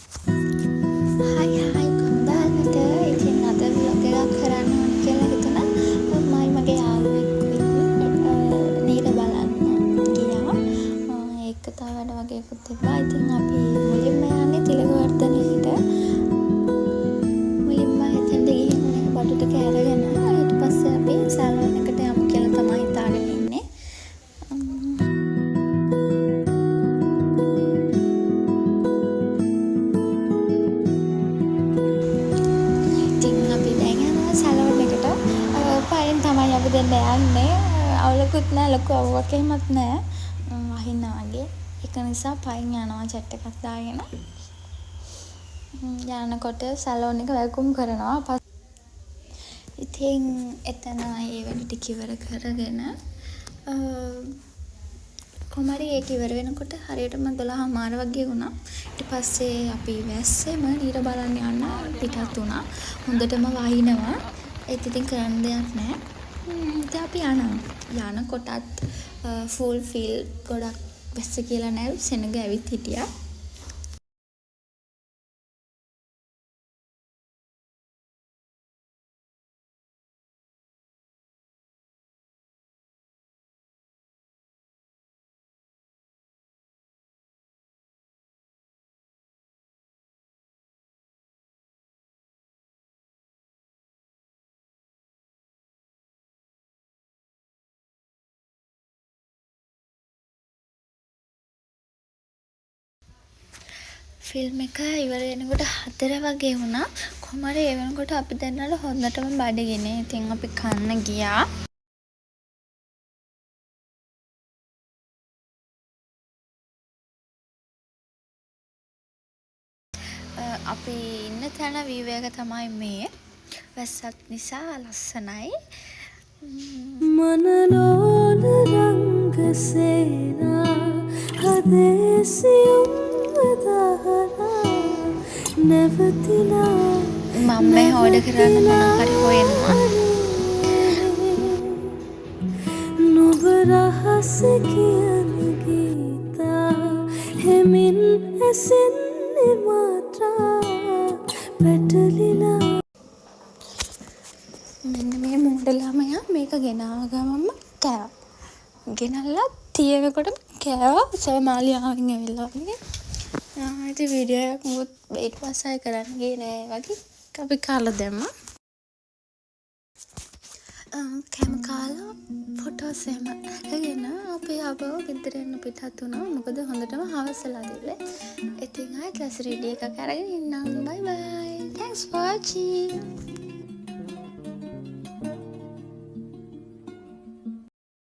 හයි කොන්දාලට ඉතින් අද ව්ලොග් එකක් කරන්න ඕන කියලා හිතුණා. මයි මගේ යාළුවෙක් නීර බලන්න ගියා. ඒක තව වැඩ වගේකුත් තිබ්බා. ඉතින් අපි මුලින්ම යන්නේ තිලකවර්ධනයට. මුලින්ම එතනට ගිහින් බඩු ටික අරගෙන ඊට පස්සේ අපි සැලොන් එකට යමු කියලා තමයි හිතාගෙන ඉන්නේ. පයින් තමයි අපි දෙන්න යන්නේ. අවුලකුත් නෑ, ලොකු අවුවක් එහෙමත් නෑ. වහින්න වගේ. ඒක නිසා පයින් යනවා චැට් එකක් දාගෙන. යනකොට සැලොන් එක වැකුම් කරනවා. ඉතින් එතන ඒ වැඩ ටික ඉවර කරගෙන කොහමරි ඒක ඉවර වෙනකොට හරියටම 12:00 වගේ වුණා. ඊට පස්සේ අපි වැස්සෙම නීර බලන්න යන්න පිටත් වුණා. හොඳටම වහිනවා. ඒත් ඉතින් කරන්න දෙයක් නෑ. ඉතින් අපි යනවා. යනකොටත් ෆුල් ෆීල් ගොඩක් වැස්ස කියලා නෑ. සෙනග ඇවිත් හිටියා. ෆිල්ම් එක ඉවර වෙනකොට 4 වගේ වුණා. කොහමරි ඒ වෙනකොට අපි දෙන්නට හොඳටම බඩගිනේ. ඉතින් අපි කන්න ගියා. අපි ඉන්න තැන වීව් එක තමයි මේ. වැස්සක් නිසා ලස්සනයි. මනලෝල රංගසේනා හදේසියුම් දහරා නැවතිලා මම මේ ඕඩර් කරන්න මොනවා හරි හොයනවා. නුඹ රහස කියන ගීතා හෙමින් ඇසෙන්නේ මාත්‍රා පැටලිලා. මෙන්න මේ මෝඩ ළමයා මේක ගෙනාව ගමන්ම කෑවා. ගෙනල්ලා තියෙනකොට කෑවා. සෝමාලියාවෙන් ඇවිල්ලා වගේ. ඉතින් වීඩියෝ එකක් මුත් ඊට පස්සේ කරන්න ගියේ නෑ වගේ. අපි කාලා දැම්මා. කැම කාලා ෆොටෝස් එහෙම අරගෙන අපි ආපහු ගෙදර එන්න පිටත් වුණා. මොකද හොඳටම හවසලා තිබ්බේ. ඉතින් ආයෙත් ලස් රෙඩි එකක් අරගෙන ඉන්නම්. බයි බයි. Thanks for watching.